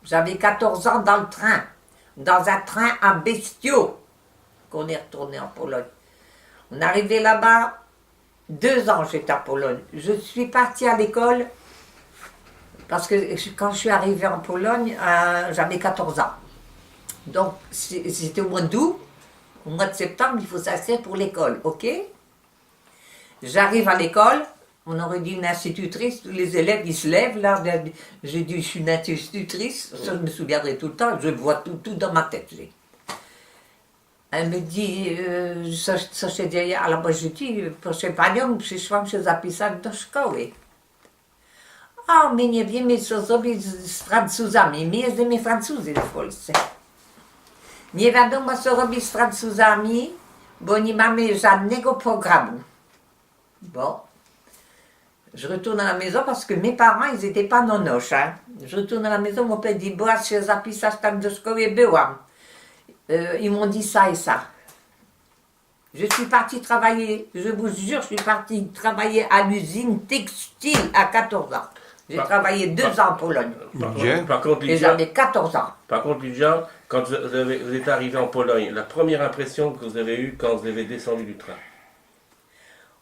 J'avais 14 ans dans le train, dans un train à bestiaux, qu'on est retourné en Pologne. On est arrivé là-bas, 2 ans j'étais à Pologne. Je suis partie à l'école, parce que quand je suis arrivée en Pologne, j'avais 14 ans. Donc c'était au mois d'août, au mois de septembre, il faut s'inscrire pour l'école, ok? J'arrive à l'école, on aurait dit une institutrice, tous les élèves ils se lèvent là, j'ai dit je suis une institutrice, ça je me souviendrai tout le temps, je vois tout dans ma tête. Elle me dit, co się dzieje, ale bo rzuci, proszę panią, przyszłam się zapisać do szkoły. A my nie wiemy co zrobić z Francuzami, my jesteśmy Francuzy w Polsce. Nie wiadomo co robić z Francuzami, bo nie mamy żadnego programu. Bon, je retourne à la maison parce que mes parents, ils n'étaient pas nonoches. Hein. Je retourne à la maison, mon père dit, byłaś się zapisać tam do szkoły, byłam. Ils m'ont dit ça et ça. Je suis partie travailler, je vous jure, je suis partie travailler à l'usine textile à 14 ans. J'ai travaillé 2 ans en Pologne. Par contre, et j'avais 14 ans. Par contre, Lydia, quand vous êtes arrivé en Pologne, la première impression que vous avez eue quand vous avez descendu du train?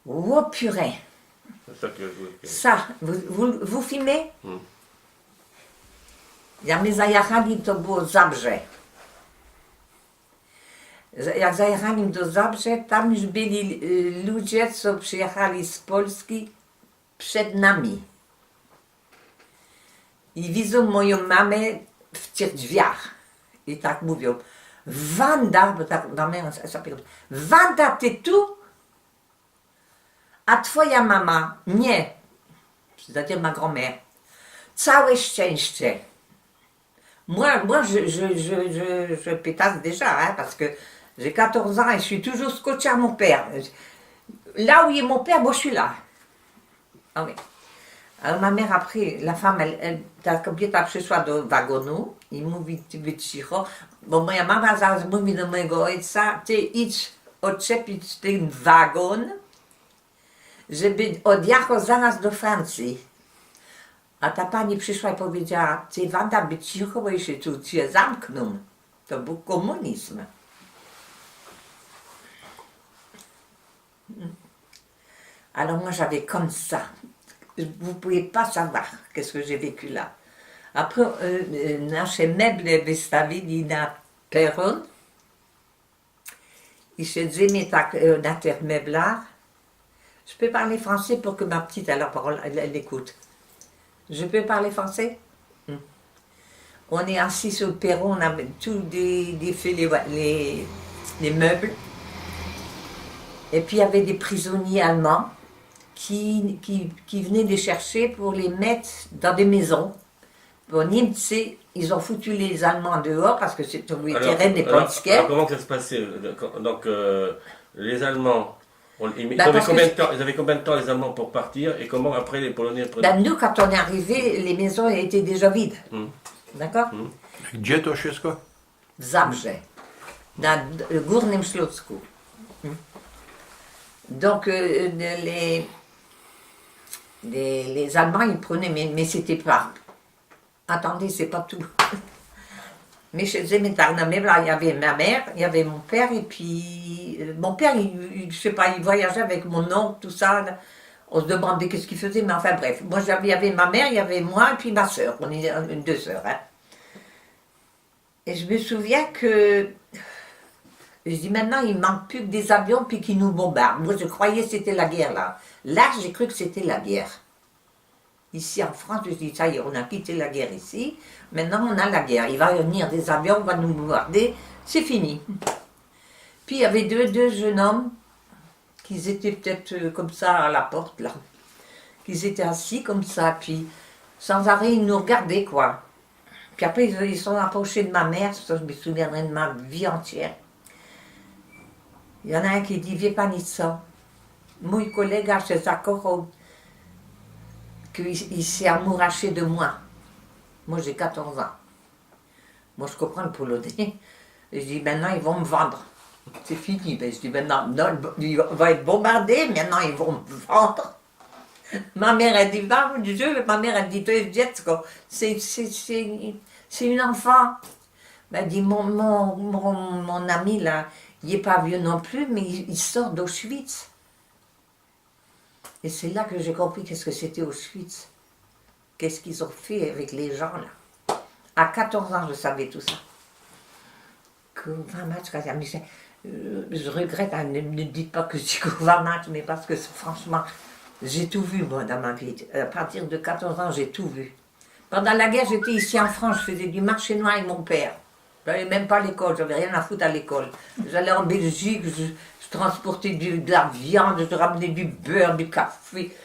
Oh purée! C'est ça que je voulais. Ça, vous filmez? Ja my zajechali, to było Zabrze. Jak zajechali do Zabrze, tam już byli ludzie, co przyjechali z Polski przed nami. I widzą moją mamę w tych drzwiach. I tak mówią, Wanda, bo tak mamę zapytał, Wanda, ty tu? A twoja mama? Nie. C'est-à-dire ma grand-mère. Całe szczęście. Moi je pétasse déjà, hein, parce que j'ai 14 ans et je suis toujours scotché à mon père. Là où il est mon père, moi je suis là. Ah oui. Alors ma mère après, la femme, ta kobieta przyszła do wagonu i mówi, ty być cicho, bo moja mama zaraz mówi do mojego ojca, ty idź odczepić ten wagon, żeby odjechał zaraz do Francji. A ta pani przyszła i powiedziała, ty Wanda, być cicho, bo się tu cię zamkną. To był komunizm. Alors moi j'avais comme ça. Vous ne pouvez pas savoir qu'est-ce que j'ai vécu là. Après, nasze meble wystawili na peron i siedzimy tak na tych meblach. Je peux parler français pour que ma petite, à la parole, elle écoute. Je peux parler français? On est assis sur le perron, on a tout défait les meubles. Et puis il y avait des prisonniers allemands qui venaient les chercher pour les mettre dans des maisons. Pour Nimtse, ils ont foutu les Allemands dehors parce que c'est le terrain des Polskais. Alors comment ça se passait? Donc les Allemands, ils avaient combien de temps les Allemands pour partir et comment après les Polonais prenaient? Nous, quand on est arrivé, les maisons étaient déjà vides. D'accord? Gdzie to wszystko? W Zabrze, na Górnym Śląsku. Donc les Allemands, ils prenaient, mais c'était pas... Attendez, c'est pas tout. Mais chez eux, il y avait ma mère, il y avait mon père, et puis mon père, je sais pas, il voyageait avec mon oncle, tout ça. On se demandait qu'est-ce qu'il faisait, mais enfin bref. Moi, il y avait ma mère, il y avait moi, et puis ma soeur. On est 2 sœurs. Hein. Et je me souviens que... Je dis maintenant, il manque plus que des avions puis qu'ils nous bombardent. Moi, je croyais que c'était la guerre là. Là, j'ai cru que c'était la guerre. Ici en France, je dis ça y est, on a quitté la guerre ici. Maintenant, on a la guerre. Il va venir des avions, on va nous bombarder. C'est fini. Puis il y avait deux jeunes hommes qui étaient peut-être comme ça à la porte là. Qui étaient assis comme ça, puis sans arrêt, ils nous regardaient quoi. Puis après, ils sont approchés de ma mère, ça je me souviendrai de ma vie entière. Il y en a un qui dit, wie pani co? Mój kolega się zakochał, qu'il s'est amouraché de moi. Moi j'ai 14 ans. Moi je comprends le polonais. Et je dis, maintenant ils vont me vendre. C'est fini. Ben, je dis, maintenant, non, il va être bombardé, maintenant ils vont me vendre. Ma mère a dit, va, Dieu, ma mère a dit, toi, Jetsko, c'est une enfant. Elle a dit, mon ami, là, il n'est pas vieux non plus, mais il sort d'Auschwitz. Et c'est là que j'ai compris qu'est-ce que c'était Auschwitz. Qu'est-ce qu'ils ont fait avec les gens, là. À 14 ans, je savais tout ça. Je regrette, hein, ne dites pas que je dis match, mais parce que franchement, j'ai tout vu, moi, dans ma vie. À partir de 14 ans, j'ai tout vu. Pendant la guerre, j'étais ici en France, je faisais du marché noir avec mon père. Je n'allais même pas à l'école, j'avais rien à foutre à l'école. J'allais en Belgique, je transportais de la viande, je ramenais du beurre, du café.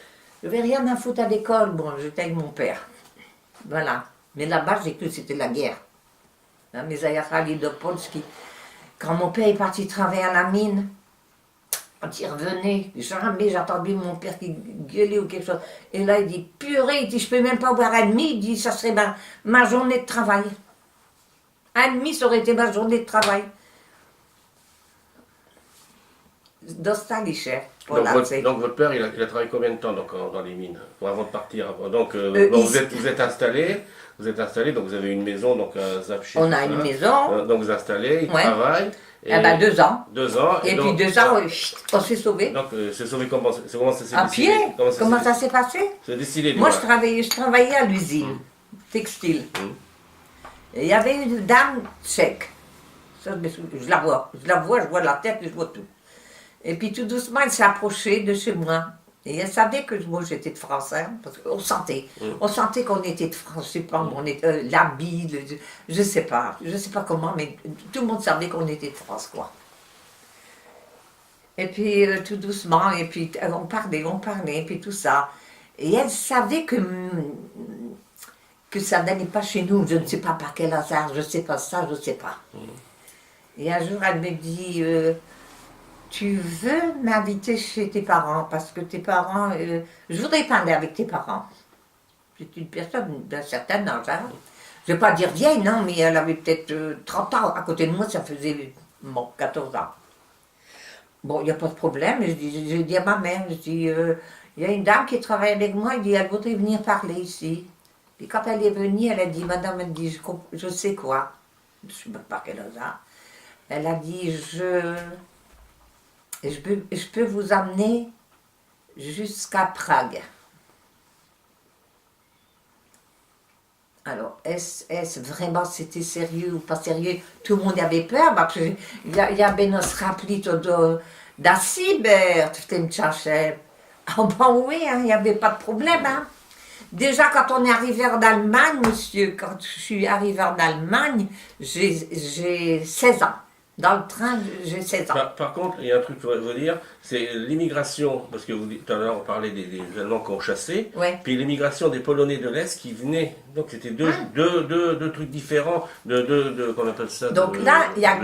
Je n'avais rien à foutre à l'école, bon, j'étais avec mon père. Voilà. Mais là-bas, j'ai cru que c'était la guerre. Hein, mes Ayakali de Polski. Quand mon père est parti travailler à la mine, quand il revenait, jamais j'ai entendu mon père qui gueulait ou quelque chose. Et là, il dit, purée, il dit, je peux même pas boire un demi. Il dit, ça serait ma journée de travail. Un demi, ça aurait été ma journée de travail. Dostali, donc votre père, il a travaillé combien de temps donc, dans les mines avant de partir? Donc vous êtes installé, donc vous avez une maison, donc à Zapchi. On a une maison. Donc vous installez, il travaille. Et ben 2 ans. 2 ans. Et puis 2 ans, on s'est sauvé. Donc c'est sauvé comment ça s'est à décidé? pied. Comment ça s'est passé? C'est décidé. Moi, je travaillais à l'usine textile. Et il y avait une dame tchèque. Ça, je la vois, je vois la tête, je vois tout. Et puis tout doucement, elle s'est approchée de chez moi. Et elle savait que moi j'étais de France, hein, parce qu'on sentait. On sentait qu'on était de France, je sais pas, on était l'habit, je sais pas comment, mais tout le monde savait qu'on était de France, quoi. Et puis tout doucement, et puis on parlait, et puis tout ça. Et elle savait que ça n'allait pas chez nous, je ne sais pas par quel hasard, je sais pas ça, je sais pas. Et un jour, elle me dit, tu veux m'inviter chez tes parents, parce que tes parents, je voudrais parler avec tes parents. C'est une personne d'un certain âge, hein. Je ne vais pas dire vieille, non, mais elle avait peut-être 30 ans. À côté de moi, ça faisait 14 ans. Bon, il n'y a pas de problème. Je dis à ma mère, il y a une dame qui travaille avec moi, elle dit, elle voudrait venir parler ici. Puis quand elle est venue, elle a dit, madame, elle dit, je sais quoi. Je ne sais pas quel hasard. Elle a dit, je peux vous amener jusqu'à Prague. Alors, est-ce vraiment c'était sérieux ou pas sérieux? Tout le monde avait peur, parce qu'il y avait nos rappelés da cyber, ah bon oui, il n'y avait pas de problème. Hein. Déjà, quand on est arrivé en Allemagne, monsieur, quand je suis arrivé en Allemagne, j'ai 16 ans. Dans le train, j'ai 16 ans. Par contre, il y a un truc que je voudrais vous dire, c'est l'immigration, parce que tout à l'heure on parlait des Allemands qui ont chassé, puis l'immigration des Polonais de l'Est qui venaient, donc c'était deux trucs différents, qu'on appelle ça. Donc là, il y a